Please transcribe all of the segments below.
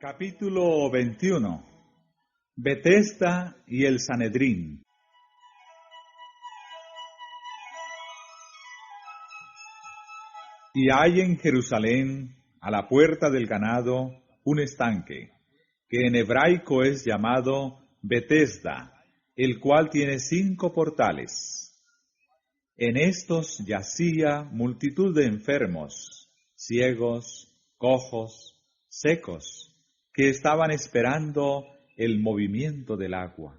Capítulo 21. Betesda y el Sanedrín. Y hay en Jerusalén, a la puerta del ganado, un estanque, que en hebraico es llamado Betesda, el cual tiene 5 portales. En estos yacía multitud de enfermos, ciegos, cojos, secos, que estaban esperando el movimiento del agua.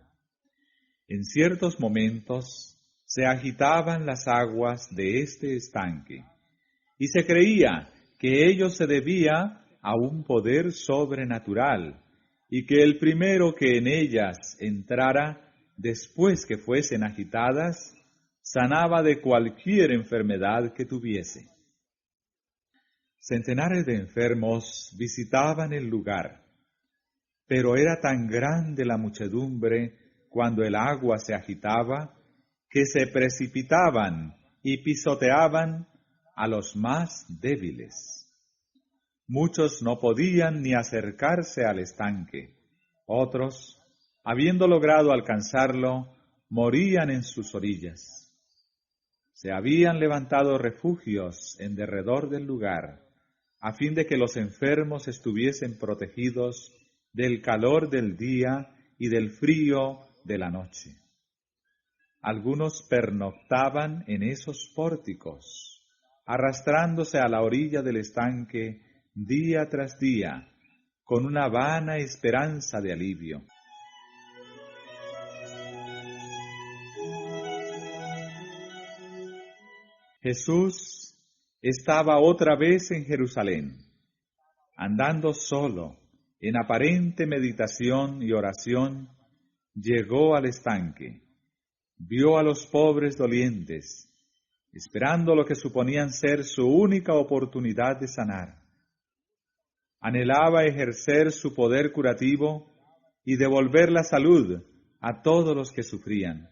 En ciertos momentos se agitaban las aguas de este estanque, y se creía que ello se debía a un poder sobrenatural, y que el primero que en ellas entrara, después que fuesen agitadas, sanaba de cualquier enfermedad que tuviese. Centenares de enfermos visitaban el lugar, pero era tan grande la muchedumbre cuando el agua se agitaba, que se precipitaban y pisoteaban a los más débiles. Muchos no podían ni acercarse al estanque. Otros, habiendo logrado alcanzarlo, morían en sus orillas. Se habían levantado refugios en derredor del lugar, a fin de que los enfermos estuviesen protegidos del calor del día y del frío de la noche. Algunos pernoctaban en esos pórticos, arrastrándose a la orilla del estanque día tras día, con una vana esperanza de alivio. Jesús estaba otra vez en Jerusalén, andando solo, en aparente meditación y oración. Llegó al estanque, vio a los pobres dolientes, esperando lo que suponían ser su única oportunidad de sanar. Anhelaba ejercer su poder curativo y devolver la salud a todos los que sufrían.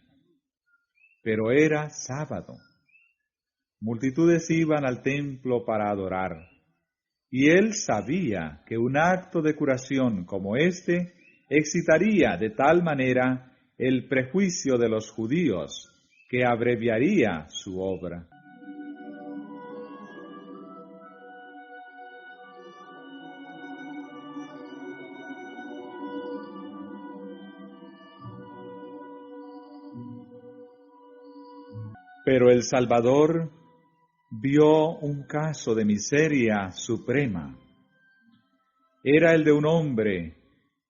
Pero era sábado. Multitudes iban al templo para adorar, y él sabía que un acto de curación como este excitaría de tal manera el prejuicio de los judíos que abreviaría su obra. Pero el Salvador vio un caso de miseria suprema. Era el de un hombre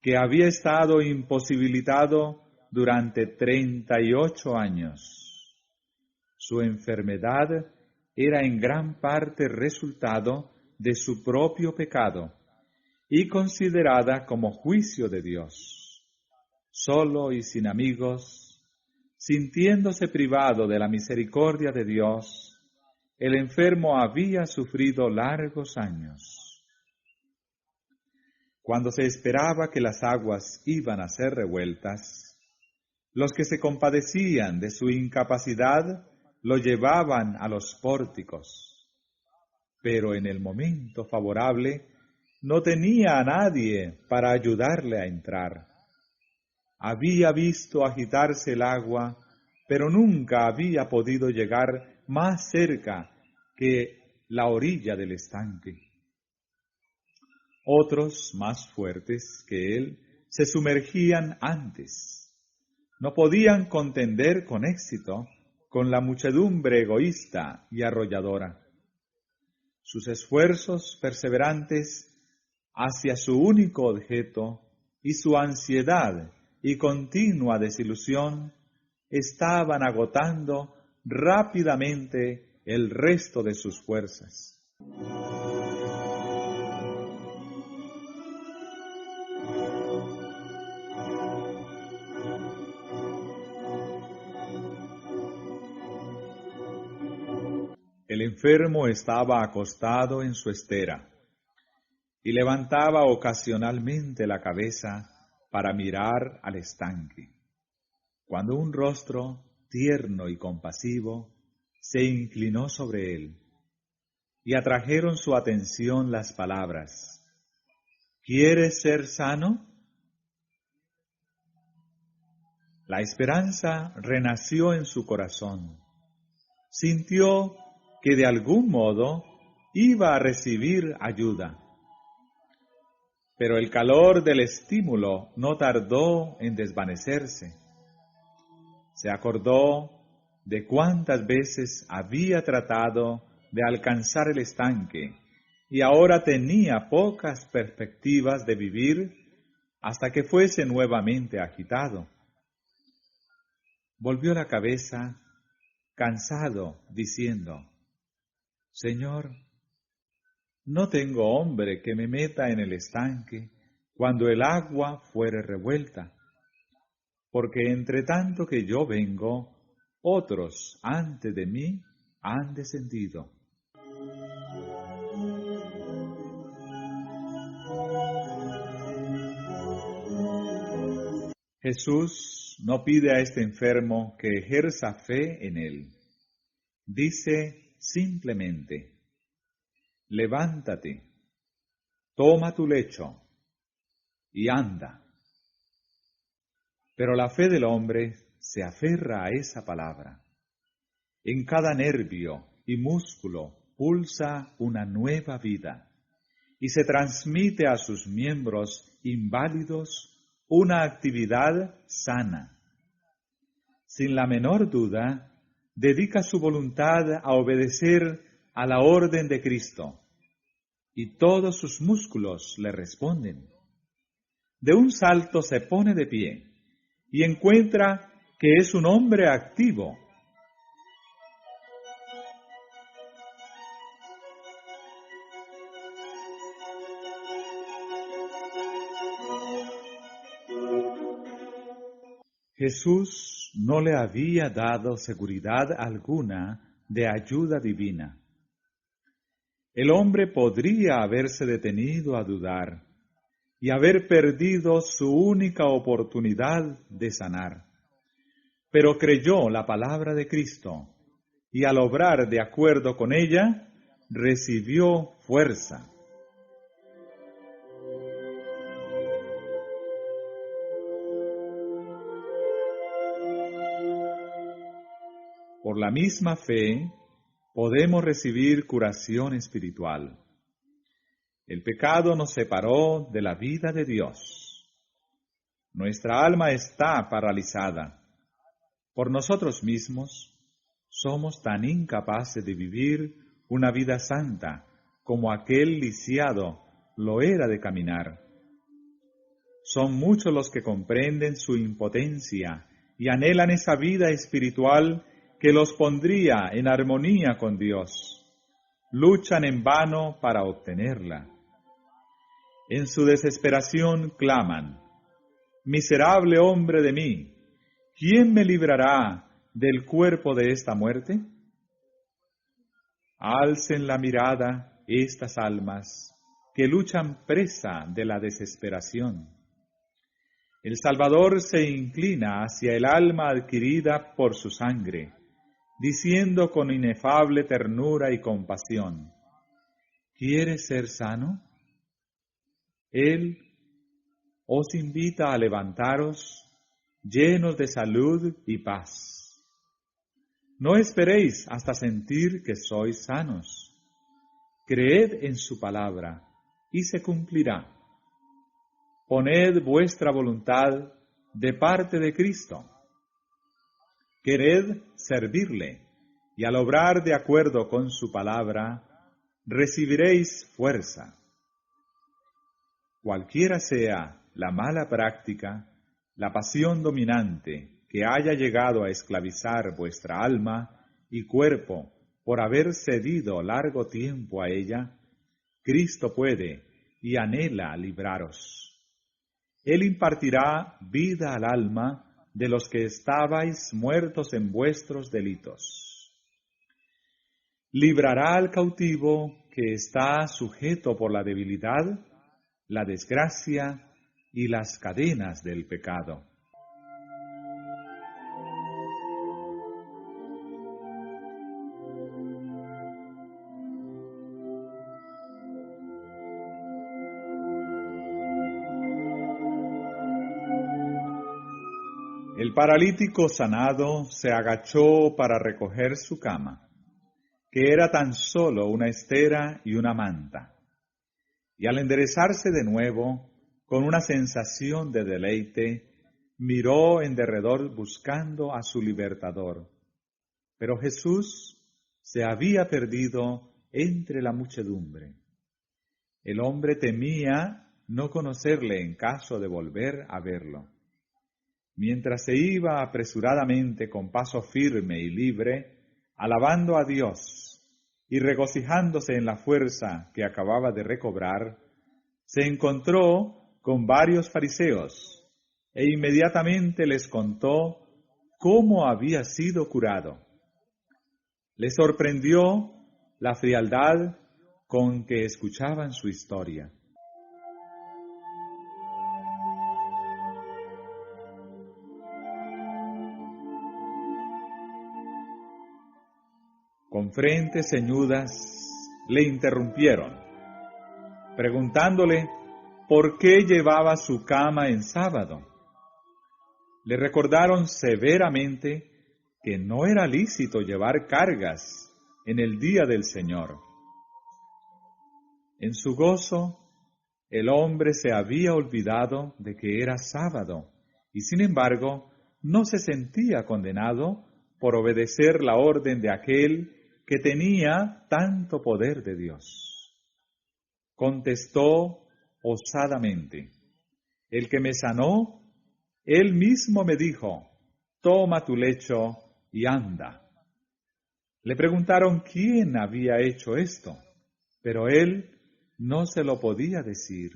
que había estado imposibilitado durante 38 años. Su enfermedad era en gran parte resultado de su propio pecado y considerada como juicio de Dios. Solo y sin amigos, sintiéndose privado de la misericordia de Dios, el enfermo había sufrido largos años. Cuando se esperaba que las aguas iban a ser revueltas, los que se compadecían de su incapacidad lo llevaban a los pórticos. Pero en el momento favorable no tenía a nadie para ayudarle a entrar. Había visto agitarse el agua, pero nunca había podido llegar más cerca que la orilla del estanque. Otros, más fuertes que él, se sumergían antes. No podían contender con éxito con la muchedumbre egoísta y arrolladora. Sus esfuerzos perseverantes hacia su único objeto y su ansiedad y continua desilusión estaban agotando rápidamente el resto de sus fuerzas. El enfermo estaba acostado en su estera y levantaba ocasionalmente la cabeza para mirar al estanque, cuando un rostro tierno y compasivo se inclinó sobre él, y atrajeron su atención las palabras: ¿Quieres ser sano? La esperanza renació en su corazón. Sintió que de algún modo iba a recibir ayuda. Pero el calor del estímulo no tardó en desvanecerse. Se acordó de cuántas veces había tratado de alcanzar el estanque y ahora tenía pocas perspectivas de vivir hasta que fuese nuevamente agitado. Volvió la cabeza, cansado, diciendo: Señor, no tengo hombre que me meta en el estanque cuando el agua fuere revuelta, porque entre tanto que yo vengo, otros antes de mí han descendido. Jesús no pide a este enfermo que ejerza fe en él. Dice simplemente: levántate, toma tu lecho y anda. Pero la fe del hombre se aferra a esa palabra. En cada nervio y músculo pulsa una nueva vida y se transmite a sus miembros inválidos una actividad sana. Sin la menor duda, dedica su voluntad a obedecer a la orden de Cristo, y todos sus músculos le responden. De un salto se pone de pie y encuentra que es un hombre activo. Jesús no le había dado seguridad alguna de ayuda divina. El hombre podría haberse detenido a dudar y haber perdido su única oportunidad de sanar. Pero creyó la palabra de Cristo y al obrar de acuerdo con ella, recibió fuerza. Por la misma fe, podemos recibir curación espiritual. El pecado nos separó de la vida de Dios. Nuestra alma está paralizada. Por nosotros mismos, somos tan incapaces de vivir una vida santa como aquel lisiado lo era de caminar. Son muchos los que comprenden su impotencia y anhelan esa vida espiritual que los pondría en armonía con Dios. Luchan en vano para obtenerla. En su desesperación claman: miserable hombre de mí, ¿quién me librará del cuerpo de esta muerte? Alcen la mirada estas almas que luchan presa de la desesperación. El Salvador se inclina hacia el alma adquirida por su sangre, diciendo con inefable ternura y compasión: ¿quieres ser sano? Él os invita a levantaros llenos de salud y paz. No esperéis hasta sentir que sois sanos. Creed en su palabra y se cumplirá. Poned vuestra voluntad de parte de Cristo. Quered servirle, y al obrar de acuerdo con su palabra, recibiréis fuerza. Cualquiera sea la mala práctica, la pasión dominante que haya llegado a esclavizar vuestra alma y cuerpo por haber cedido largo tiempo a ella, Cristo puede y anhela libraros. Él impartirá vida al alma de los que estabais muertos en vuestros delitos. Librará al cautivo que está sujeto por la debilidad, la desgracia y las cadenas del pecado. El paralítico sanado se agachó para recoger su cama, que era tan solo una estera y una manta. Y al enderezarse de nuevo, con una sensación de deleite, miró en derredor buscando a su libertador. Pero Jesús se había perdido entre la muchedumbre. El hombre temía no conocerle en caso de volver a verlo. Mientras se iba apresuradamente con paso firme y libre, alabando a Dios y regocijándose en la fuerza que acababa de recobrar, se encontró con varios fariseos e inmediatamente les contó cómo había sido curado. Les sorprendió la frialdad con que escuchaban su historia. Con frentes ceñudas le interrumpieron, preguntándole por qué llevaba su cama en sábado. Le recordaron severamente que no era lícito llevar cargas en el día del Señor. En su gozo, el hombre se había olvidado de que era sábado y sin embargo no se sentía condenado por obedecer la orden de aquel que tenía tanto poder de Dios. Contestó osadamente: el que me sanó, él mismo me dijo, toma tu lecho y anda. Le preguntaron quién había hecho esto, pero él no se lo podía decir.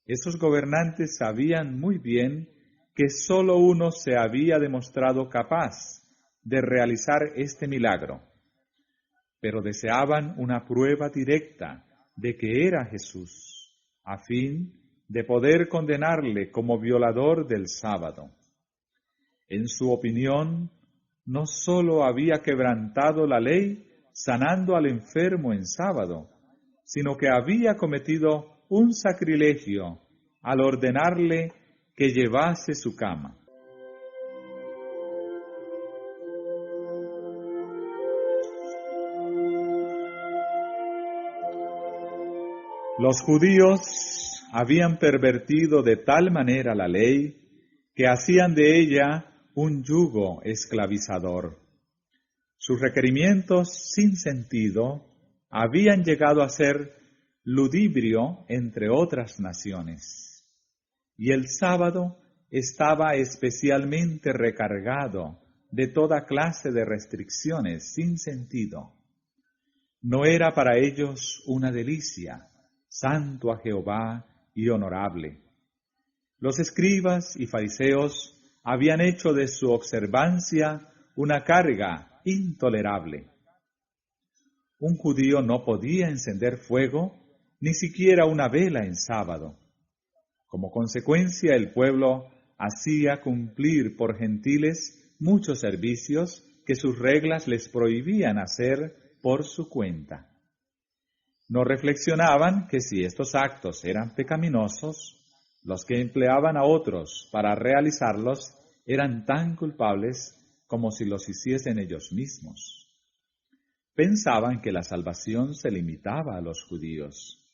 Esos gobernantes sabían muy bien que sólo uno se había demostrado capaz de realizar este milagro, pero deseaban una prueba directa de que era Jesús, a fin de poder condenarle como violador del sábado. En su opinión, no sólo había quebrantado la ley sanando al enfermo en sábado, sino que había cometido un sacrilegio al ordenarle que llevase su cama. Los judíos habían pervertido de tal manera la ley que hacían de ella un yugo esclavizador. Sus requerimientos sin sentido habían llegado a ser ludibrio entre otras naciones. Y el sábado estaba especialmente recargado de toda clase de restricciones sin sentido. No era para ellos una delicia, santo a Jehová y honorable. Los escribas y fariseos habían hecho de su observancia una carga intolerable. Un judío no podía encender fuego, ni siquiera una vela en sábado. Como consecuencia, el pueblo hacía cumplir por gentiles muchos servicios que sus reglas les prohibían hacer por su cuenta. No reflexionaban que si estos actos eran pecaminosos, los que empleaban a otros para realizarlos eran tan culpables como si los hiciesen ellos mismos. Pensaban que la salvación se limitaba a los judíos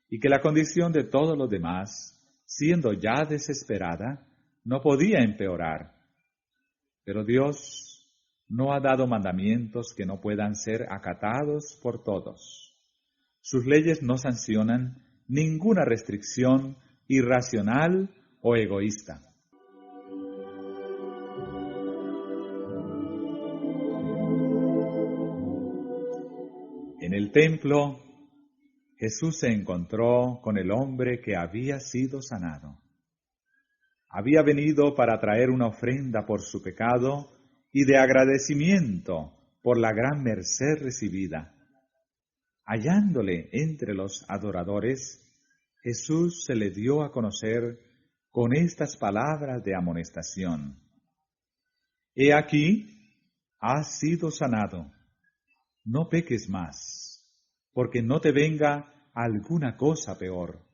y que la condición de todos los demás, siendo ya desesperada, no podía empeorar. Pero Dios no ha dado mandamientos que no puedan ser acatados por todos. Sus leyes no sancionan ninguna restricción irracional o egoísta. En el templo, Jesús se encontró con el hombre que había sido sanado. Había venido para traer una ofrenda por su pecado y de agradecimiento por la gran merced recibida. Hallándole entre los adoradores, Jesús se le dio a conocer con estas palabras de amonestación: He aquí, has sido sanado, no peques más, porque no te venga alguna cosa peor.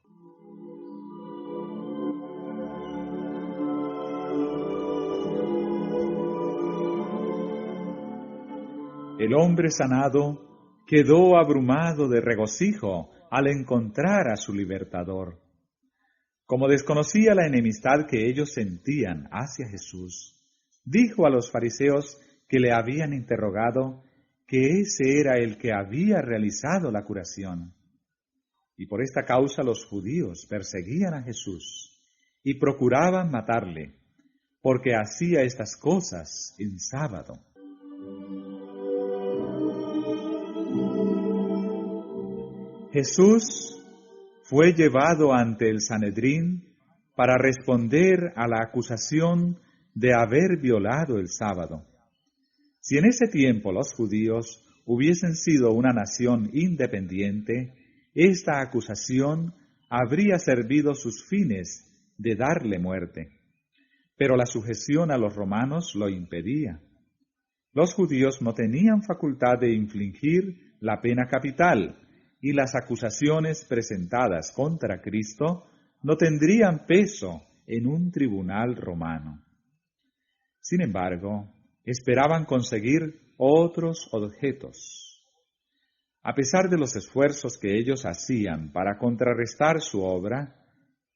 El hombre sanado quedó abrumado de regocijo al encontrar a su libertador. Como desconocía la enemistad que ellos sentían hacia Jesús, dijo a los fariseos que le habían interrogado que ese era el que había realizado la curación. Y por esta causa los judíos perseguían a Jesús y procuraban matarle, porque hacía estas cosas en sábado. Jesús fue llevado ante el Sanedrín para responder a la acusación de haber violado el sábado. Si en ese tiempo los judíos hubiesen sido una nación independiente, esta acusación habría servido sus fines de darle muerte. Pero la sujeción a los romanos lo impedía. Los judíos no tenían facultad de infligir la pena capital, y las acusaciones presentadas contra Cristo no tendrían peso en un tribunal romano. Sin embargo, esperaban conseguir otros objetos. A pesar de los esfuerzos que ellos hacían para contrarrestar su obra,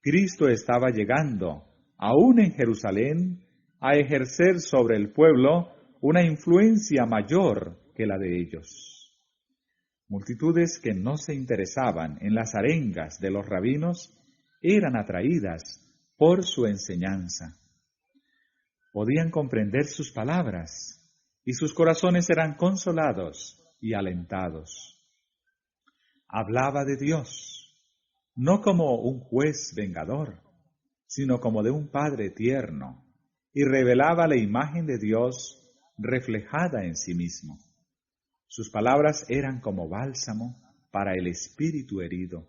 Cristo estaba llegando, aún en Jerusalén, a ejercer sobre el pueblo una influencia mayor que la de ellos. Multitudes que no se interesaban en las arengas de los rabinos eran atraídas por su enseñanza. Podían comprender sus palabras y sus corazones eran consolados y alentados. Hablaba de Dios, no como un juez vengador, sino como de un Padre tierno, y revelaba la imagen de Dios reflejada en sí mismo. Sus palabras eran como bálsamo para el espíritu herido.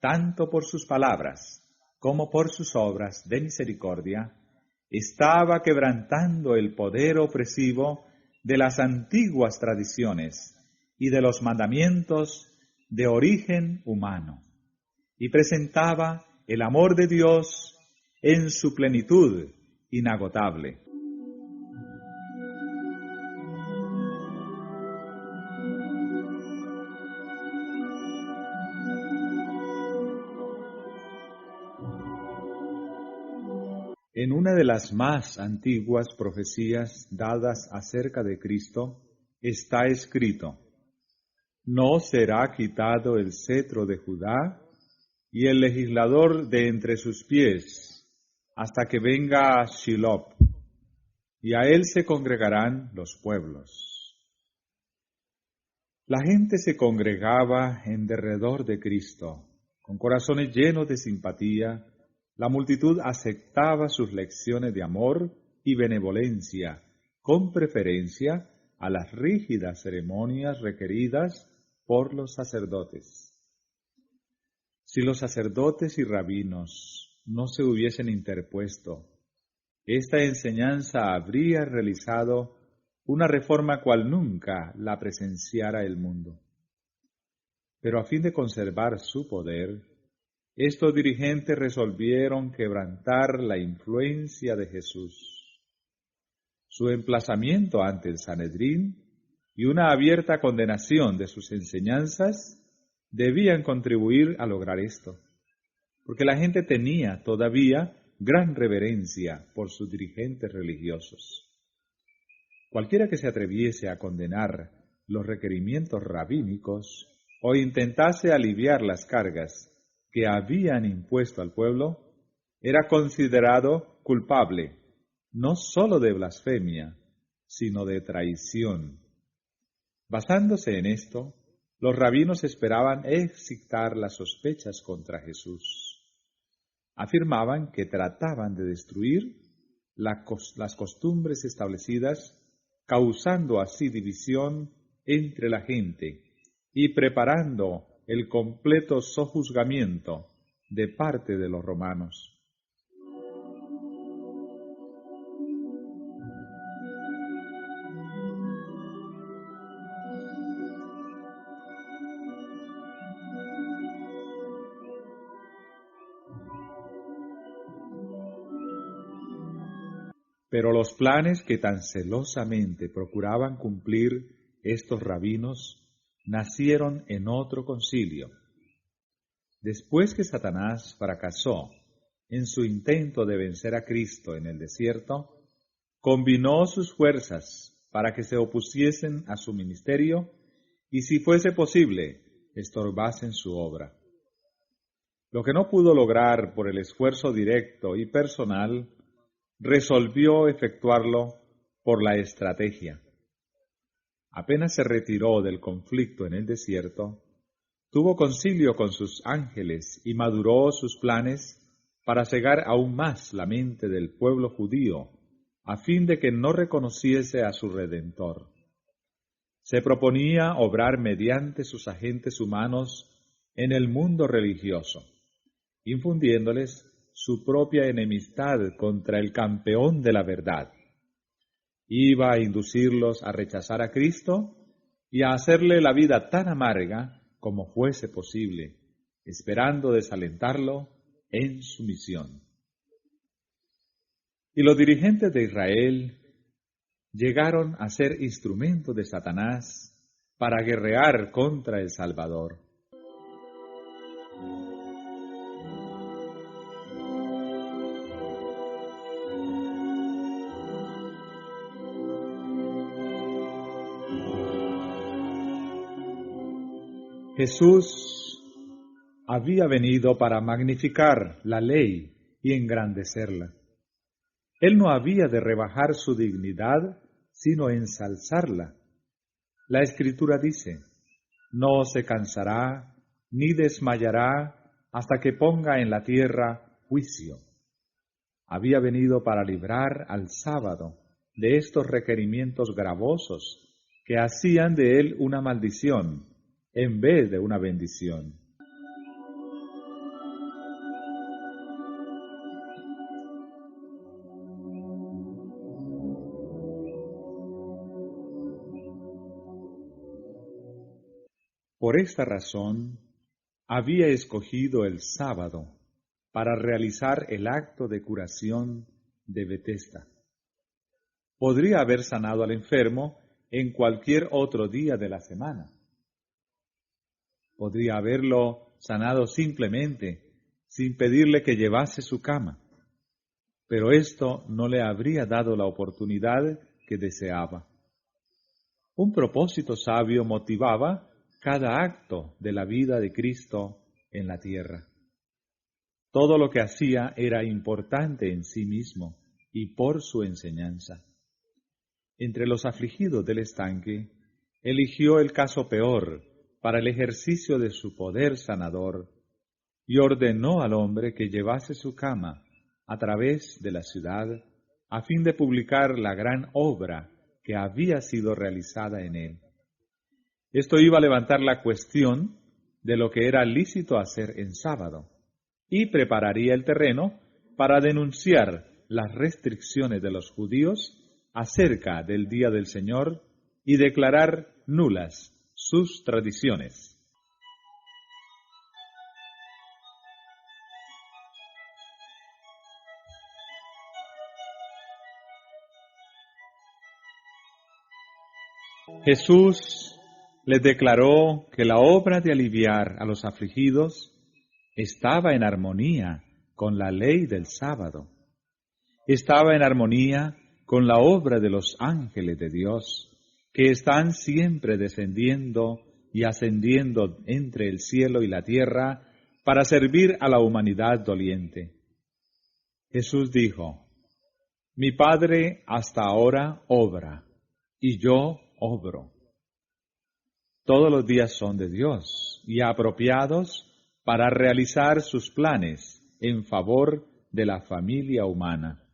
Tanto por sus palabras como por sus obras de misericordia, estaba quebrantando el poder opresivo de las antiguas tradiciones y de los mandamientos de origen humano, y presentaba el amor de Dios en su plenitud inagotable. En una de las más antiguas profecías dadas acerca de Cristo está escrito: «No será quitado el cetro de Judá y el legislador de entre sus pies, hasta que venga Shiloh, y a él se congregarán los pueblos». La gente se congregaba en derredor de Cristo, con corazones llenos de simpatía. La multitud aceptaba sus lecciones de amor y benevolencia, con preferencia a las rígidas ceremonias requeridas por los sacerdotes. Si los sacerdotes y rabinos no se hubiesen interpuesto, esta enseñanza habría realizado una reforma cual nunca la presenciara el mundo. Pero a fin de conservar su poder, estos dirigentes resolvieron quebrantar la influencia de Jesús. Su emplazamiento ante el Sanedrín y una abierta condenación de sus enseñanzas debían contribuir a lograr esto, porque la gente tenía todavía gran reverencia por sus dirigentes religiosos. Cualquiera que se atreviese a condenar los requerimientos rabínicos o intentase aliviar las cargas que habían impuesto al pueblo, era considerado culpable no sólo de blasfemia, sino de traición. Basándose en esto, los rabinos esperaban excitar las sospechas contra Jesús. Afirmaban que trataban de destruir las costumbres establecidas, causando así división entre la gente y preparando el completo sojuzgamiento de parte de los romanos. Pero los planes que tan celosamente procuraban cumplir estos rabinos nacieron en otro concilio. Después que Satanás fracasó en su intento de vencer a Cristo en el desierto, combinó sus fuerzas para que se opusiesen a su ministerio y, si fuese posible, estorbasen su obra. Lo que no pudo lograr por el esfuerzo directo y personal, resolvió efectuarlo por la estrategia. Apenas se retiró del conflicto en el desierto, tuvo concilio con sus ángeles y maduró sus planes para cegar aún más la mente del pueblo judío, a fin de que no reconociese a su Redentor. Se proponía obrar mediante sus agentes humanos en el mundo religioso, infundiéndoles su propia enemistad contra el campeón de la verdad. Iba a inducirlos a rechazar a Cristo y a hacerle la vida tan amarga como fuese posible, esperando desalentarlo en su misión. Y los dirigentes de Israel llegaron a ser instrumentos de Satanás para guerrear contra el Salvador. Jesús había venido para magnificar la ley y engrandecerla. Él no había de rebajar su dignidad, sino ensalzarla. La Escritura dice, no se cansará ni desmayará hasta que ponga en la tierra juicio. Había venido para librar al sábado de estos requerimientos gravosos que hacían de él una maldición en vez de una bendición. Por esta razón, había escogido el sábado para realizar el acto de curación de Betesda. Podría haber sanado al enfermo en cualquier otro día de la semana. Podría haberlo sanado simplemente, sin pedirle que llevase su cama. Pero esto no le habría dado la oportunidad que deseaba. Un propósito sabio motivaba cada acto de la vida de Cristo en la tierra. Todo lo que hacía era importante en sí mismo y por su enseñanza. Entre los afligidos del estanque, eligió el caso peor para el ejercicio de su poder sanador y ordenó al hombre que llevase su cama a través de la ciudad a fin de publicar la gran obra que había sido realizada en él. Esto iba a levantar la cuestión de lo que era lícito hacer en sábado y prepararía el terreno para denunciar las restricciones de los judíos acerca del día del Señor y declarar nulas sus tradiciones. Jesús les declaró que la obra de aliviar a los afligidos estaba en armonía con la ley del sábado. Estaba en armonía con la obra de los ángeles de Dios, que están siempre descendiendo y ascendiendo entre el cielo y la tierra para servir a la humanidad doliente. Jesús dijo, mi Padre hasta ahora obra, y yo obro. Todos los días son de Dios y apropiados para realizar sus planes en favor de la familia humana.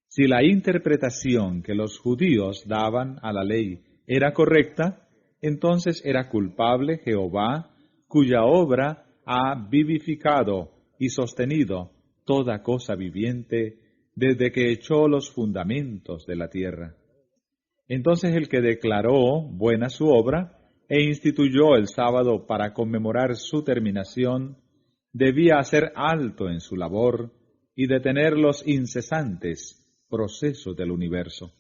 Si la interpretación que los judíos daban a la ley era correcta, entonces era culpable Jehová, cuya obra ha vivificado y sostenido toda cosa viviente desde que echó los fundamentos de la tierra. Entonces el que declaró buena su obra e instituyó el sábado para conmemorar su terminación, debía hacer alto en su labor y detener los incesantes procesos del universo.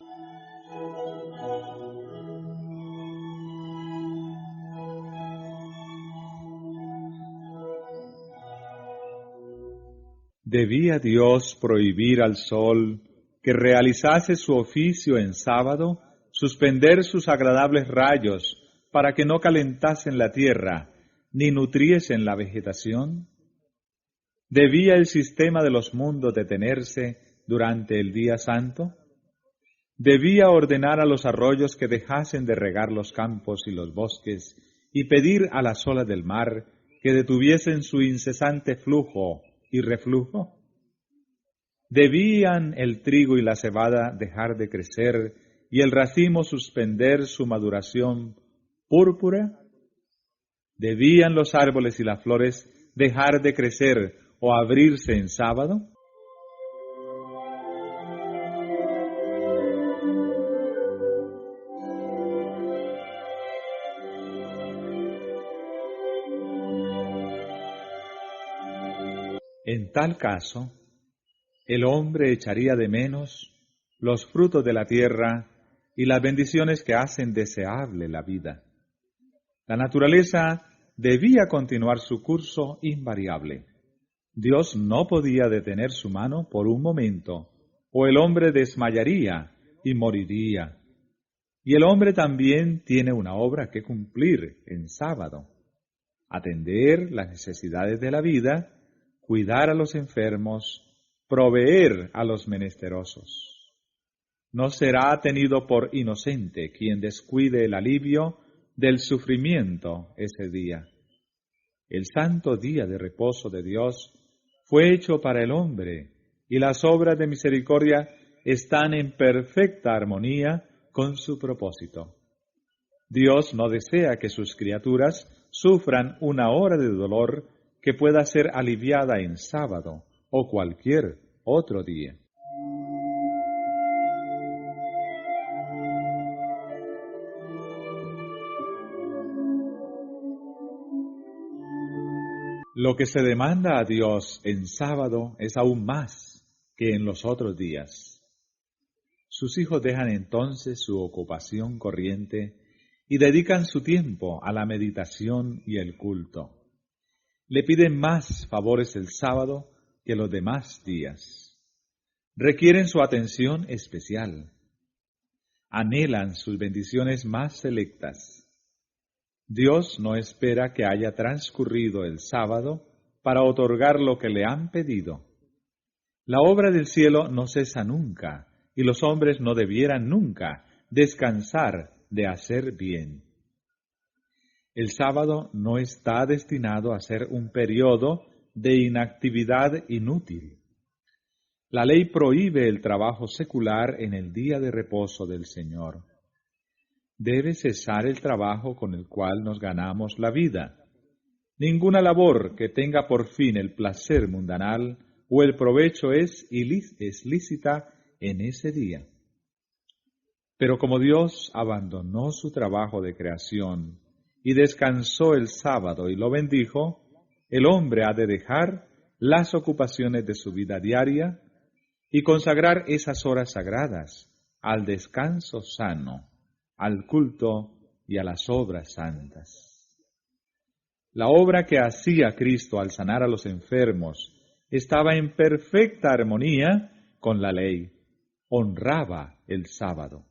¿Debía Dios prohibir al sol que realizase su oficio en sábado, suspender sus agradables rayos para que no calentasen la tierra, ni nutriesen la vegetación? ¿Debía el sistema de los mundos detenerse durante el día santo? ¿Debía ordenar a los arroyos que dejasen de regar los campos y los bosques, y pedir a las olas del mar que detuviesen su incesante flujo y reflujo? ¿Debían el trigo y la cebada dejar de crecer y el racimo suspender su maduración púrpura? ¿Debían los árboles y las flores dejar de crecer o abrirse en sábado? En tal caso, el hombre echaría de menos los frutos de la tierra y las bendiciones que hacen deseable la vida. La naturaleza debía continuar su curso invariable. Dios no podía detener su mano por un momento, o el hombre desmayaría y moriría. Y el hombre también tiene una obra que cumplir en sábado: atender las necesidades de la vida, cuidar a los enfermos, proveer a los menesterosos. No será tenido por inocente quien descuide el alivio del sufrimiento ese día. El santo día de reposo de Dios fue hecho para el hombre, y las obras de misericordia están en perfecta armonía con su propósito. Dios no desea que sus criaturas sufran una hora de dolor que pueda ser aliviada en sábado o cualquier otro día. Lo que se demanda a Dios en sábado es aún más que en los otros días. Sus hijos dejan entonces su ocupación corriente y dedican su tiempo a la meditación y el culto. Le piden más favores el sábado que los demás días. Requieren su atención especial. Anhelan sus bendiciones más selectas. Dios no espera que haya transcurrido el sábado para otorgar lo que le han pedido. La obra del cielo no cesa nunca, y los hombres no debieran nunca descansar de hacer bien. El sábado no está destinado a ser un periodo de inactividad inútil. La ley prohíbe el trabajo secular en el día de reposo del Señor. Debe cesar el trabajo con el cual nos ganamos la vida. Ninguna labor que tenga por fin el placer mundanal o el provecho es lícita en ese día. Pero como Dios abandonó su trabajo de creación y descansó el sábado y lo bendijo, el hombre ha de dejar las ocupaciones de su vida diaria y consagrar esas horas sagradas al descanso sano, al culto y a las obras santas. La obra que hacía Cristo al sanar a los enfermos estaba en perfecta armonía con la ley. Honraba el sábado.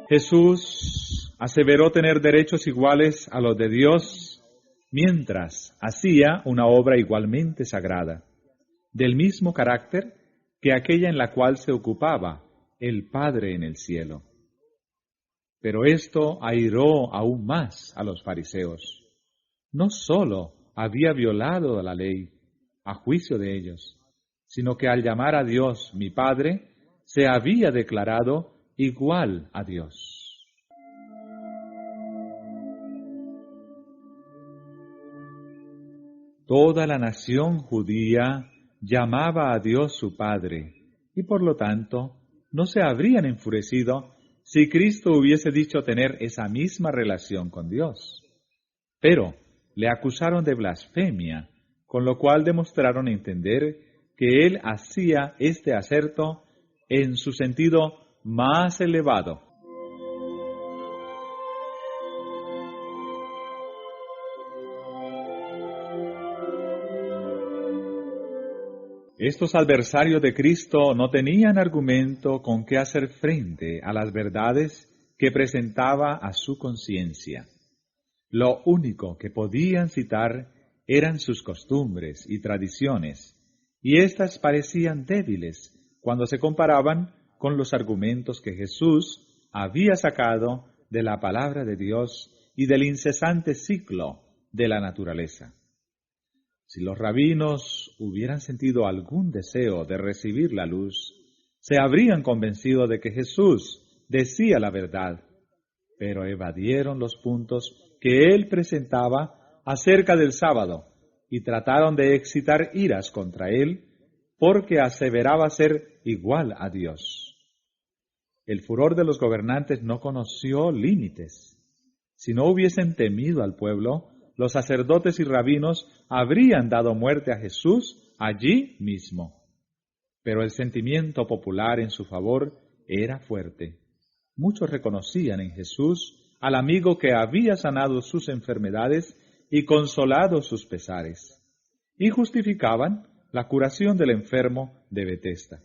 Jesús aseveró tener derechos iguales a los de Dios mientras hacía una obra igualmente sagrada, del mismo carácter que aquella en la cual se ocupaba el Padre en el cielo. Pero esto airó aún más a los fariseos. No sólo había violado la ley a juicio de ellos, sino que al llamar a Dios mi Padre, se había declarado igual a Dios. Toda la nación judía llamaba a Dios su Padre, y por lo tanto no se habrían enfurecido si Cristo hubiese dicho tener esa misma relación con Dios. Pero le acusaron de blasfemia, con lo cual demostraron entender que él hacía este aserto en su sentido más elevado. Estos adversarios de Cristo no tenían argumento con que hacer frente a las verdades que presentaba a su conciencia. Lo único que podían citar eran sus costumbres y tradiciones, y éstas parecían débiles cuando se comparaban con los argumentos que Jesús había sacado de la palabra de Dios y del incesante ciclo de la naturaleza. Si los rabinos hubieran sentido algún deseo de recibir la luz, se habrían convencido de que Jesús decía la verdad, pero evadieron los puntos que él presentaba acerca del sábado y trataron de excitar iras contra él porque aseveraba ser igual a Dios. El furor de los gobernantes no conoció límites. Si no hubiesen temido al pueblo, los sacerdotes y rabinos habrían dado muerte a Jesús allí mismo. Pero el sentimiento popular en su favor era fuerte. Muchos reconocían en Jesús al amigo que había sanado sus enfermedades y consolado sus pesares, y justificaban la curación del enfermo de Betesda.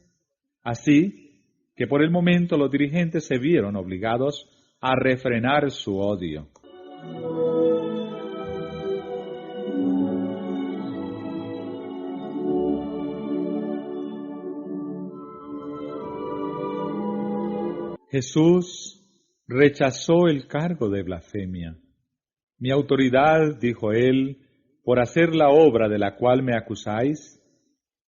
Así que por el momento los dirigentes se vieron obligados a refrenar su odio. Jesús rechazó el cargo de blasfemia. Mi autoridad, dijo él, por hacer la obra de la cual me acusáis,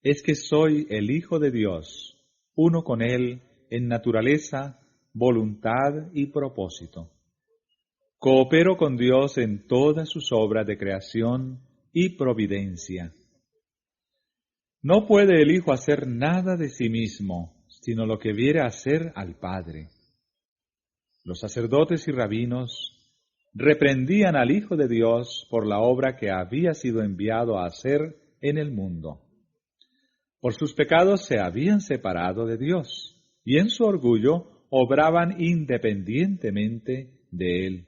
es que soy el Hijo de Dios, uno con Él en naturaleza, voluntad y propósito. Coopero con Dios en todas sus obras de creación y providencia. No puede el Hijo hacer nada de sí mismo, sino lo que viere hacer al Padre. Los sacerdotes y rabinos reprendían al Hijo de Dios por la obra que había sido enviado a hacer en el mundo. Por sus pecados se habían separado de Dios, y en su orgullo obraban independientemente de Él.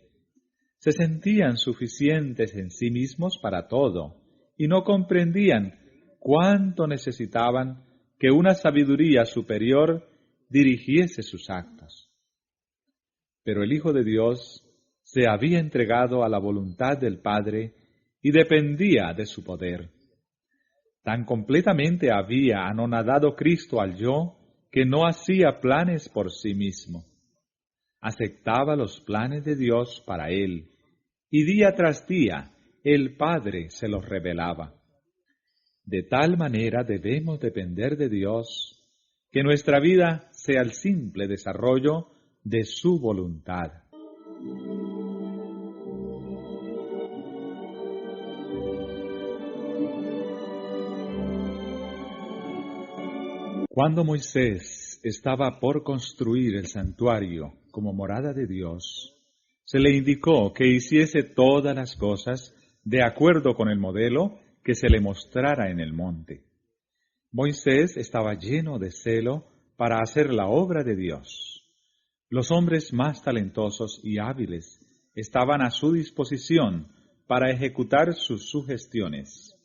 Se sentían suficientes en sí mismos para todo, y no comprendían cuánto necesitaban que una sabiduría superior dirigiese sus actos. Pero el Hijo de Dios se había entregado a la voluntad del Padre y dependía de su poder. Tan completamente había anonadado Cristo al yo que no hacía planes por sí mismo. Aceptaba los planes de Dios para él, y día tras día el Padre se los revelaba. De tal manera debemos depender de Dios, que nuestra vida sea el simple desarrollo de su voluntad. Cuando Moisés estaba por construir el santuario como morada de Dios, se le indicó que hiciese todas las cosas de acuerdo con el modelo que se le mostrara en el monte. Moisés estaba lleno de celo para hacer la obra de Dios. Los hombres más talentosos y hábiles estaban a su disposición para ejecutar sus sugestiones.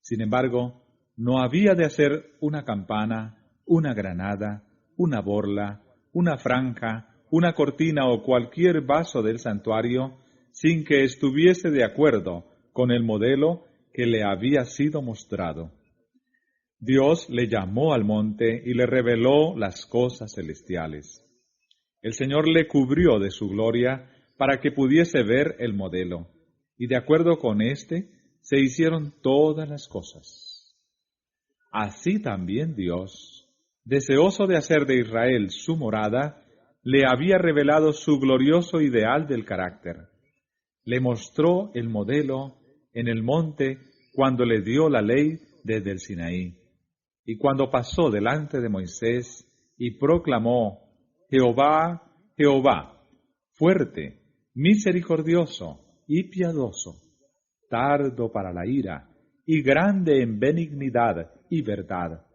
Sin embargo, no había de hacer una campana, una granada, una borla, una franja, una cortina o cualquier vaso del santuario sin que estuviese de acuerdo con el modelo que le había sido mostrado. Dios le llamó al monte y le reveló las cosas celestiales. El Señor le cubrió de su gloria para que pudiese ver el modelo, y de acuerdo con éste se hicieron todas las cosas. Así también Dios, deseoso de hacer de Israel su morada, le había revelado su glorioso ideal del carácter. Le mostró el modelo en el monte cuando le dio la ley desde el Sinaí. Y cuando pasó delante de Moisés y proclamó: Jehová, Jehová, fuerte, misericordioso y piadoso, tardo para la ira y grande en benignidad y verdad,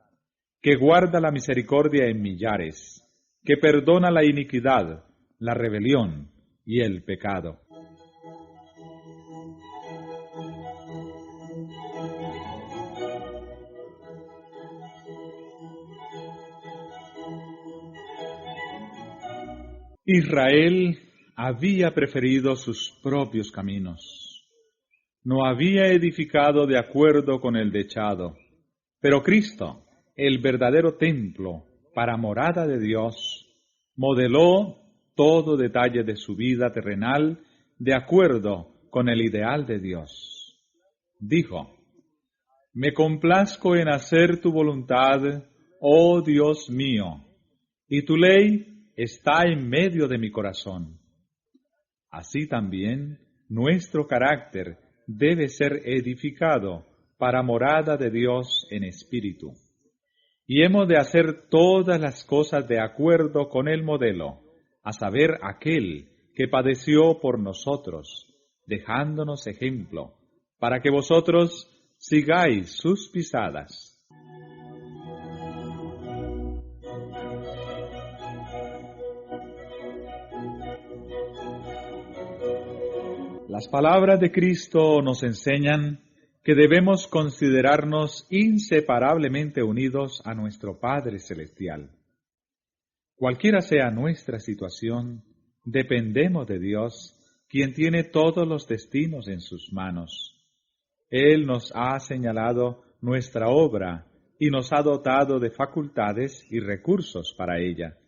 que guarda la misericordia en millares, que perdona la iniquidad, la rebelión y el pecado. Israel había preferido sus propios caminos. No había edificado de acuerdo con el dechado. Pero Cristo, el verdadero templo para morada de Dios, modeló todo detalle de su vida terrenal de acuerdo con el ideal de Dios. Dijo: Me complazco en hacer tu voluntad, oh Dios mío, y tu ley está en medio de mi corazón. Así también nuestro carácter debe ser edificado para morada de Dios en espíritu. Y hemos de hacer todas las cosas de acuerdo con el modelo, a saber, aquel que padeció por nosotros, dejándonos ejemplo, para que vosotros sigáis sus pisadas. Las palabras de Cristo nos enseñan que debemos considerarnos inseparablemente unidos a nuestro Padre Celestial. Cualquiera sea nuestra situación, dependemos de Dios, quien tiene todos los destinos en sus manos. Él nos ha señalado nuestra obra y nos ha dotado de facultades y recursos para ella.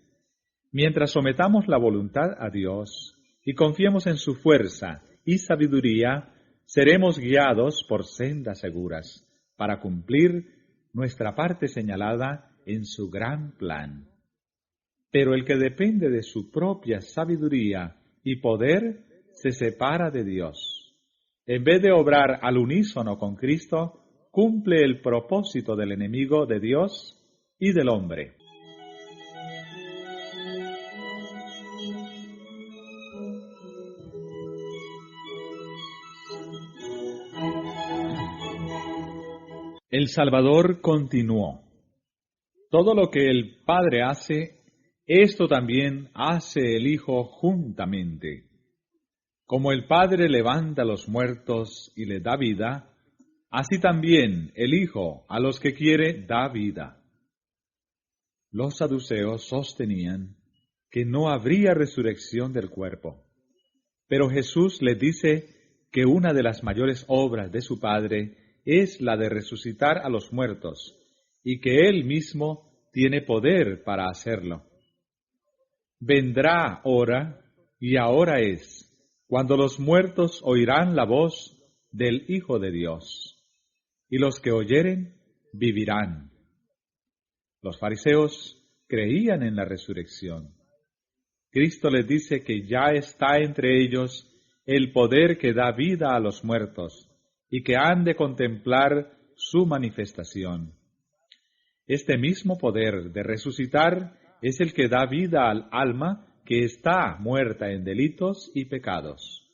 Mientras sometamos la voluntad a Dios y confiemos en su fuerza y sabiduría, seremos guiados por sendas seguras para cumplir nuestra parte señalada en su gran plan. Pero el que depende de su propia sabiduría y poder se separa de Dios. En vez de obrar al unísono con Cristo, cumple el propósito del enemigo de Dios y del hombre. El Salvador continuó: todo lo que el Padre hace, esto también hace el Hijo juntamente. Como el Padre levanta a los muertos y le da vida, así también el Hijo a los que quiere da vida. Los saduceos sostenían que no habría resurrección del cuerpo, pero Jesús les dice que una de las mayores obras de su Padre es la de resucitar a los muertos, y que Él mismo tiene poder para hacerlo. Vendrá hora, y ahora es, cuando los muertos oirán la voz del Hijo de Dios, y los que oyeren vivirán. Los fariseos creían en la resurrección. Cristo les dice que ya está entre ellos el poder que da vida a los muertos, y que han de contemplar su manifestación. Este mismo poder de resucitar es el que da vida al alma que está muerta en delitos y pecados.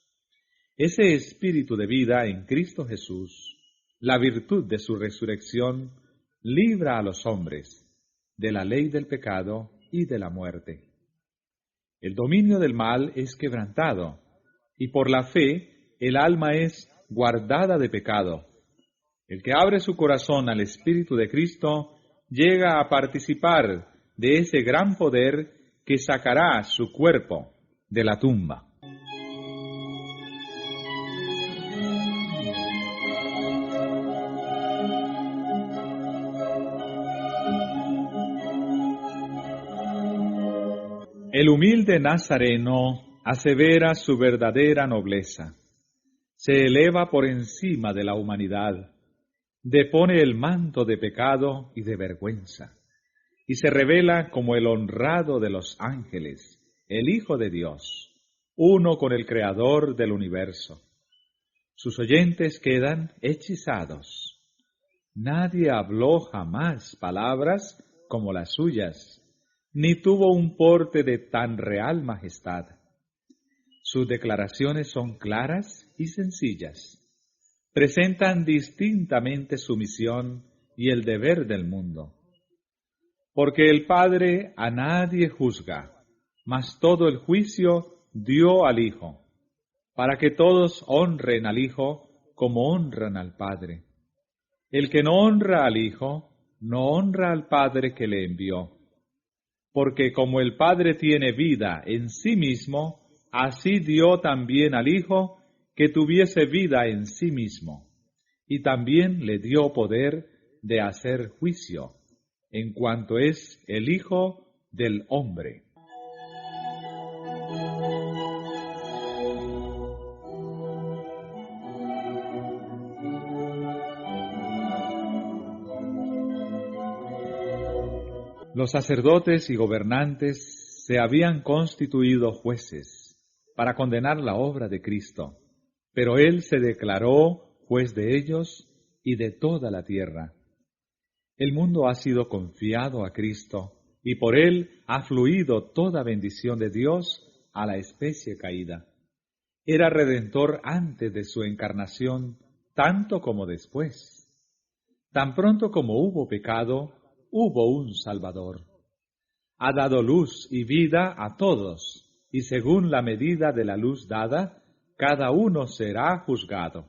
Ese espíritu de vida en Cristo Jesús, la virtud de su resurrección, libra a los hombres de la ley del pecado y de la muerte. El dominio del mal es quebrantado, y por la fe el alma es guardada de pecado. El que abre su corazón al Espíritu de Cristo llega a participar de ese gran poder que sacará su cuerpo de la tumba. El humilde Nazareno asevera su verdadera nobleza. Se eleva por encima de la humanidad, depone el manto de pecado y de vergüenza, y se revela como el honrado de los ángeles, el Hijo de Dios, uno con el Creador del universo. Sus oyentes quedan hechizados. Nadie habló jamás palabras como las suyas, ni tuvo un porte de tan real majestad. Sus declaraciones son claras y sencillas. Presentan distintamente su misión y el deber del mundo. Porque el Padre a nadie juzga, mas todo el juicio dio al Hijo, para que todos honren al Hijo como honran al Padre. El que no honra al Hijo, no honra al Padre que le envió. Porque como el Padre tiene vida en sí mismo, así dio también al Hijo que tuviese vida en sí mismo, y también le dio poder de hacer juicio, en cuanto es el Hijo del Hombre. Los sacerdotes y gobernantes se habían constituido jueces para condenar la obra de Cristo, pero Él se declaró juez de ellos y de toda la tierra. El mundo ha sido confiado a Cristo, y por Él ha fluido toda bendición de Dios a la especie caída. Era redentor antes de su encarnación, tanto como después. Tan pronto como hubo pecado, hubo un Salvador. Ha dado luz y vida a todos, y según la medida de la luz dada, cada uno será juzgado.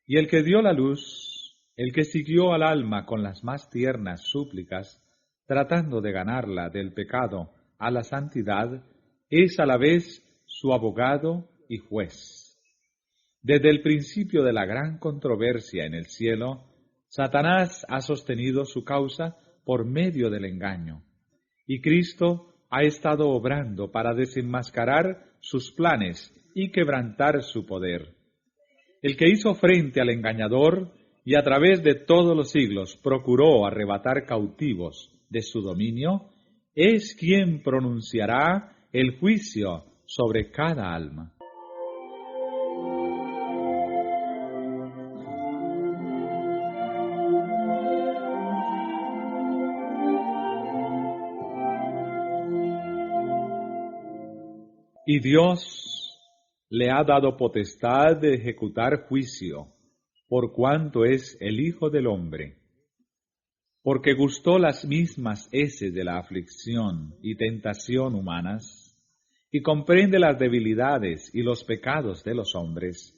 Y el que dio la luz, el que siguió al alma con las más tiernas súplicas, tratando de ganarla del pecado a la santidad, es a la vez su abogado y juez. Desde el principio de la gran controversia en el cielo, Satanás ha sostenido su causa por medio del engaño, y Cristo ha estado obrando para desenmascarar sus planes y quebrantar su poder. El que hizo frente al engañador y a través de todos los siglos procuró arrebatar cautivos de su dominio, es quien pronunciará el juicio sobre cada alma. Y Dios le ha dado potestad de ejecutar juicio, por cuanto es el Hijo del Hombre, porque gustó las mismas heces de la aflicción y tentación humanas, y comprende las debilidades y los pecados de los hombres,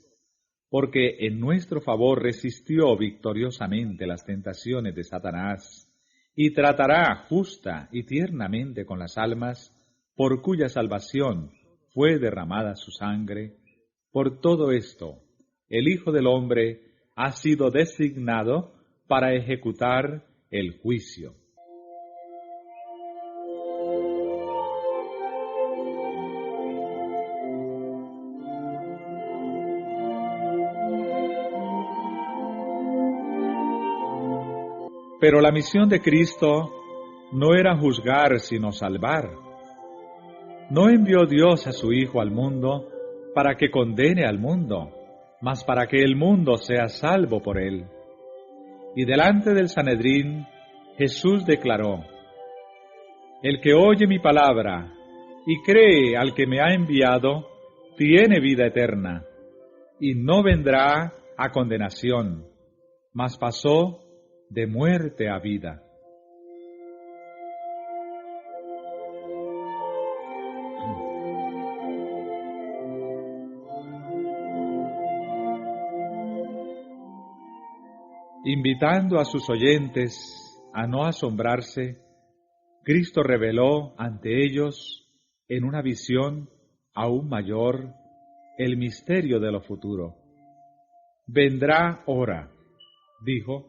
porque en nuestro favor resistió victoriosamente las tentaciones de Satanás, y tratará justa y tiernamente con las almas, por cuya salvación fue derramada su sangre. Por todo esto, el Hijo del Hombre ha sido designado para ejecutar el juicio. Pero la misión de Cristo no era juzgar, sino salvar. No envió Dios a su Hijo al mundo para que condene al mundo, mas para que el mundo sea salvo por él. Y delante del Sanedrín, Jesús declaró: El que oye mi palabra y cree al que me ha enviado, tiene vida eterna, y no vendrá a condenación, mas pasó de muerte a vida. Invitando a sus oyentes a no asombrarse, Cristo reveló ante ellos, en una visión aún mayor, el misterio de lo futuro. Vendrá hora, dijo,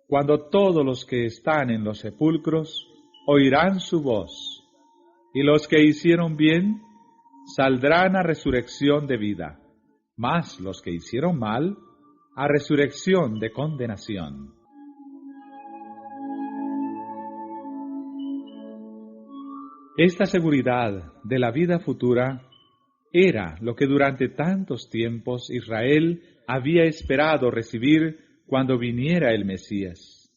cuando todos los que están en los sepulcros oirán su voz, y los que hicieron bien saldrán a resurrección de vida, mas los que hicieron mal a resurrección de condenación. Esta seguridad de la vida futura era lo que durante tantos tiempos Israel había esperado recibir cuando viniera el Mesías.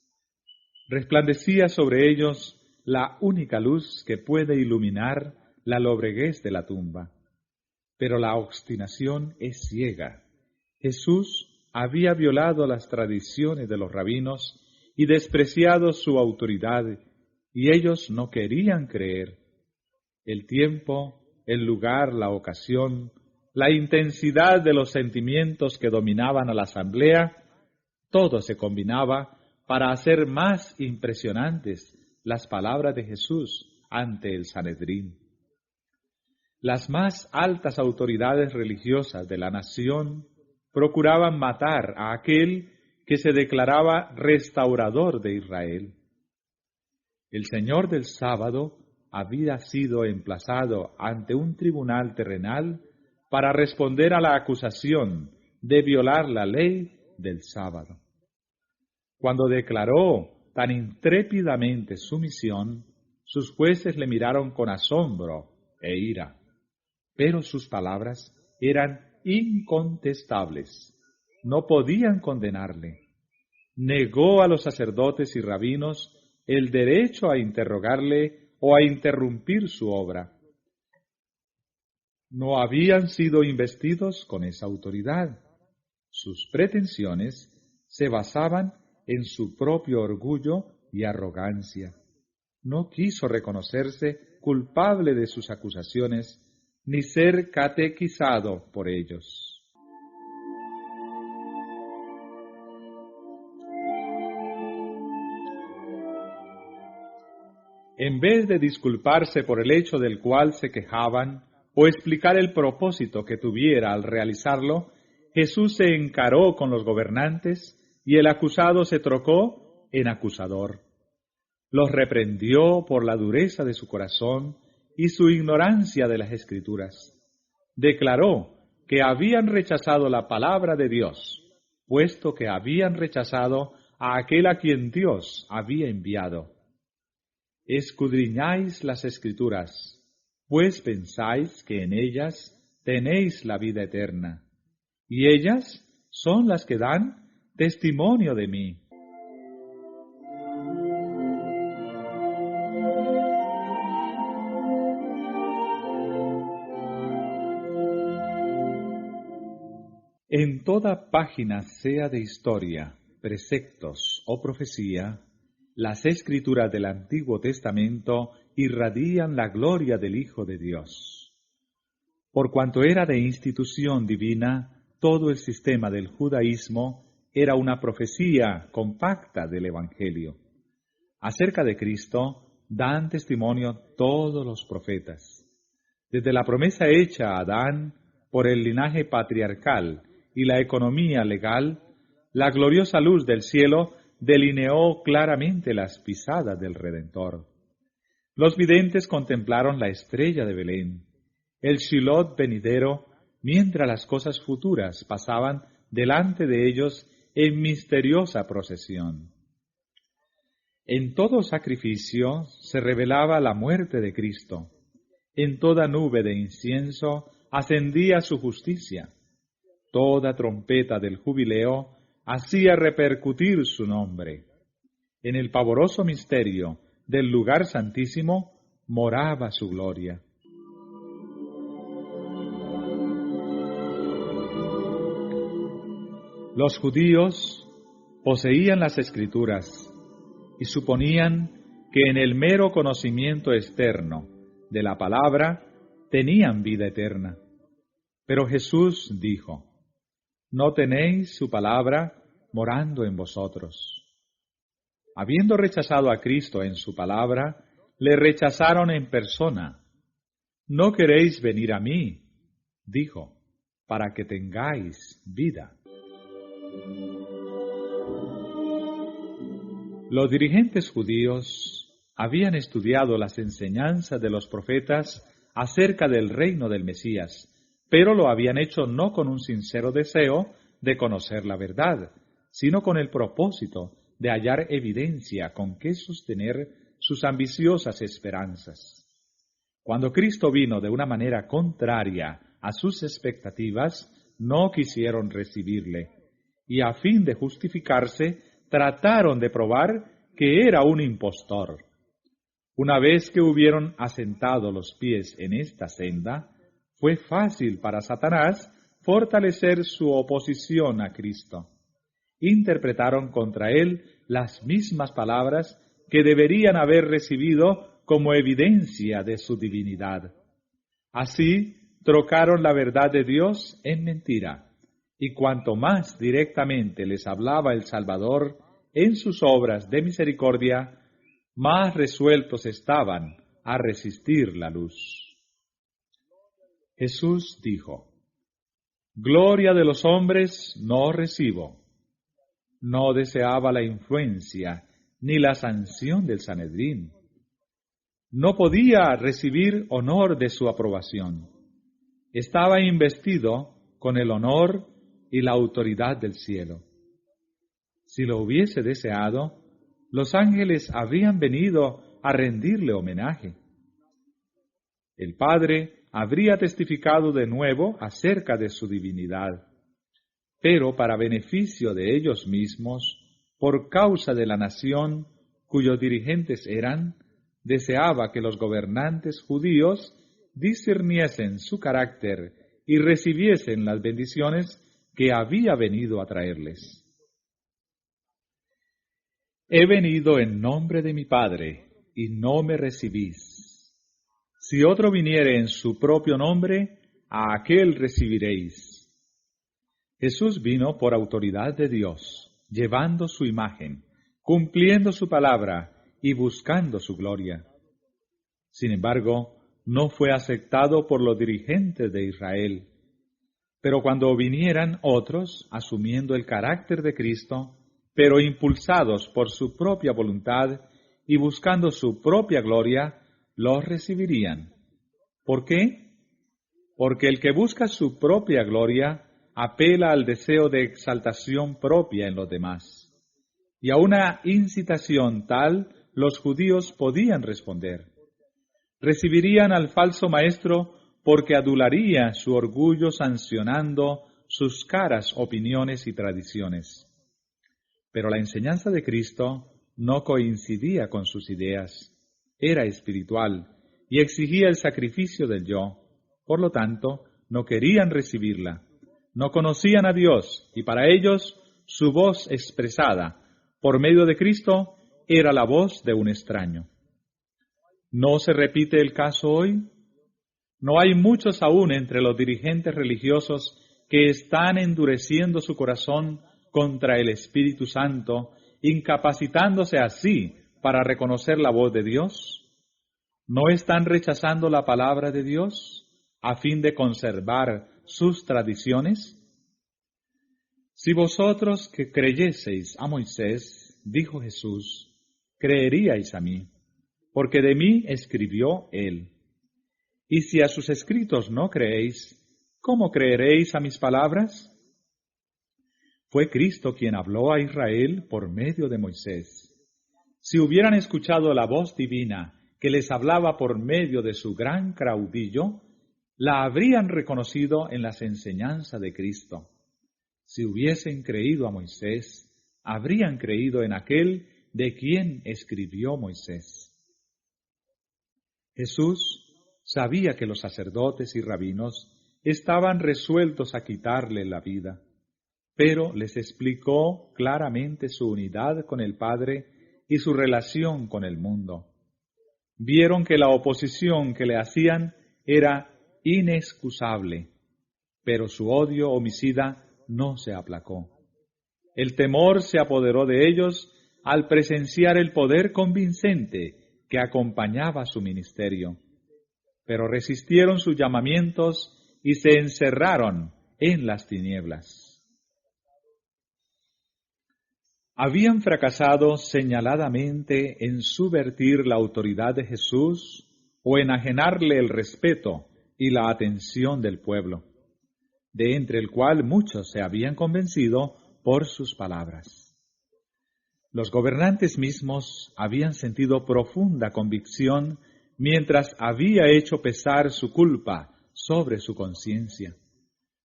Resplandecía sobre ellos la única luz que puede iluminar la lobreguez de la tumba. Pero la obstinación es ciega. Jesús había violado las tradiciones de los rabinos y despreciado su autoridad, y ellos no querían creer. El tiempo, el lugar, la ocasión, la intensidad de los sentimientos que dominaban a la asamblea, todo se combinaba para hacer más impresionantes las palabras de Jesús ante el Sanedrín. Las más altas autoridades religiosas de la nación procuraban matar a aquel que se declaraba restaurador de Israel. El Señor del sábado había sido emplazado ante un tribunal terrenal para responder a la acusación de violar la ley del sábado. Cuando declaró tan intrépidamente su misión, sus jueces le miraron con asombro e ira, pero sus palabras eran incontestables. No podían condenarle. Negó a los sacerdotes y rabinos el derecho a interrogarle o a interrumpir su obra. No habían sido investidos con esa autoridad. Sus pretensiones se basaban en su propio orgullo y arrogancia. No quiso reconocerse culpable de sus acusaciones, ni ser catequizado por ellos. En vez de disculparse por el hecho del cual se quejaban, o explicar el propósito que tuviera al realizarlo, Jesús se encaró con los gobernantes y el acusado se trocó en acusador. Los reprendió por la dureza de su corazón y su ignorancia de las Escrituras. Declaró que habían rechazado la palabra de Dios, puesto que habían rechazado a aquel a quien Dios había enviado. Escudriñáis las Escrituras, pues pensáis que en ellas tenéis la vida eterna, y ellas son las que dan testimonio de mí. En toda página, sea de historia, preceptos o profecía, las Escrituras del Antiguo Testamento irradian la gloria del Hijo de Dios. Por cuanto era de institución divina, todo el sistema del judaísmo era una profecía compacta del Evangelio. Acerca de Cristo dan testimonio todos los profetas. Desde la promesa hecha a Adán por el linaje patriarcal y la economía legal, la gloriosa luz del cielo delineó claramente las pisadas del Redentor. Los videntes contemplaron la estrella de Belén, el Shiloh venidero, mientras las cosas futuras pasaban delante de ellos en misteriosa procesión. En todo sacrificio se revelaba la muerte de Cristo. En toda nube de incienso ascendía su justicia. Toda trompeta del jubileo hacía repercutir su nombre. En el pavoroso misterio del lugar santísimo moraba su gloria. Los judíos poseían las Escrituras y suponían que en el mero conocimiento externo de la palabra tenían vida eterna. Pero Jesús dijo: «No tenéis su palabra morando en vosotros». Habiendo rechazado a Cristo en su palabra, le rechazaron en persona. «No queréis venir a mí», dijo, «para que tengáis vida». Los dirigentes judíos habían estudiado las enseñanzas de los profetas acerca del reino del Mesías, pero lo habían hecho no con un sincero deseo de conocer la verdad, sino con el propósito de hallar evidencia con que sostener sus ambiciosas esperanzas. Cuando Cristo vino de una manera contraria a sus expectativas, no quisieron recibirle, y a fin de justificarse, trataron de probar que era un impostor. Una vez que hubieron asentado los pies en esta senda, fue fácil para Satanás fortalecer su oposición a Cristo. Interpretaron contra él las mismas palabras que deberían haber recibido como evidencia de su divinidad. Así, trocaron la verdad de Dios en mentira, y cuanto más directamente les hablaba el Salvador en sus obras de misericordia, más resueltos estaban a resistir la luz. Jesús dijo: Gloria de los hombres no recibo. No deseaba la influencia ni la sanción del Sanedrín. No podía recibir honor de su aprobación. Estaba investido con el honor y la autoridad del cielo. Si lo hubiese deseado, los ángeles habrían venido a rendirle homenaje. El Padre habría testificado de nuevo acerca de su divinidad, pero para beneficio de ellos mismos, por causa de la nación cuyos dirigentes eran, deseaba que los gobernantes judíos discerniesen su carácter y recibiesen las bendiciones que había venido a traerles. He venido en nombre de mi Padre, y no me recibís. Si otro viniere en su propio nombre, a aquel recibiréis. Jesús vino por autoridad de Dios, llevando su imagen, cumpliendo su palabra y buscando su gloria. Sin embargo, no fue aceptado por los dirigentes de Israel. Pero cuando vinieran otros, asumiendo el carácter de Cristo, pero impulsados por su propia voluntad y buscando su propia gloria, los recibirían. ¿Por qué? Porque el que busca su propia gloria apela al deseo de exaltación propia en los demás. Y a una incitación tal, los judíos podían responder. Recibirían al falso maestro porque adularía su orgullo sancionando sus caras opiniones y tradiciones. Pero la enseñanza de Cristo no coincidía con sus ideas, era espiritual y exigía el sacrificio del yo. Por lo tanto, no querían recibirla, no conocían a Dios y para ellos su voz expresada por medio de Cristo era la voz de un extraño. ¿No se repite el caso hoy? No hay muchos aún entre los dirigentes religiosos que están endureciendo su corazón contra el Espíritu Santo, incapacitándose así para reconocer la voz de Dios. ¿No están rechazando la palabra de Dios a fin de conservar sus tradiciones? Si vosotros que creyeseis a Moisés, dijo Jesús, creeríais a mí, porque de mí escribió él. Y si a sus escritos no creéis, ¿cómo creeréis a mis palabras? Fue Cristo quien habló a Israel por medio de Moisés. Si hubieran escuchado la voz divina que les hablaba por medio de su gran caudillo, la habrían reconocido en las enseñanzas de Cristo. Si hubiesen creído a Moisés, habrían creído en aquel de quien escribió Moisés. Jesús sabía que los sacerdotes y rabinos estaban resueltos a quitarle la vida, pero les explicó claramente su unidad con el Padre y su relación con el mundo. Vieron que la oposición que le hacían era inexcusable, pero su odio homicida no se aplacó. El temor se apoderó de ellos al presenciar el poder convincente que acompañaba su ministerio, pero resistieron sus llamamientos y se encerraron en las tinieblas. Habían fracasado señaladamente en subvertir la autoridad de Jesús o enajenarle el respeto y la atención del pueblo, de entre el cual muchos se habían convencido por sus palabras. Los gobernantes mismos habían sentido profunda convicción mientras había hecho pesar su culpa sobre su conciencia.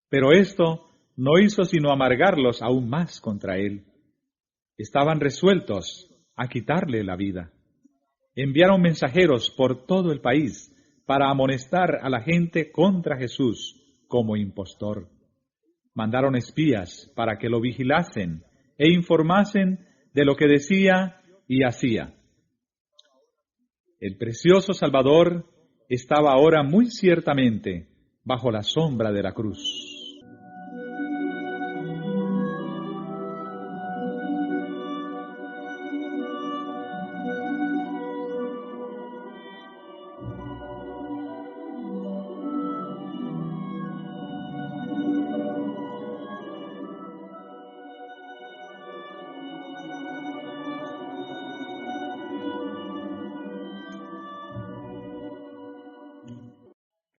Pero esto no hizo sino amargarlos aún más contra él. Estaban resueltos a quitarle la vida. Enviaron mensajeros por todo el país para amonestar a la gente contra Jesús como impostor. Mandaron espías para que lo vigilasen e informasen de lo que decía y hacía. El precioso Salvador estaba ahora muy ciertamente bajo la sombra de la cruz.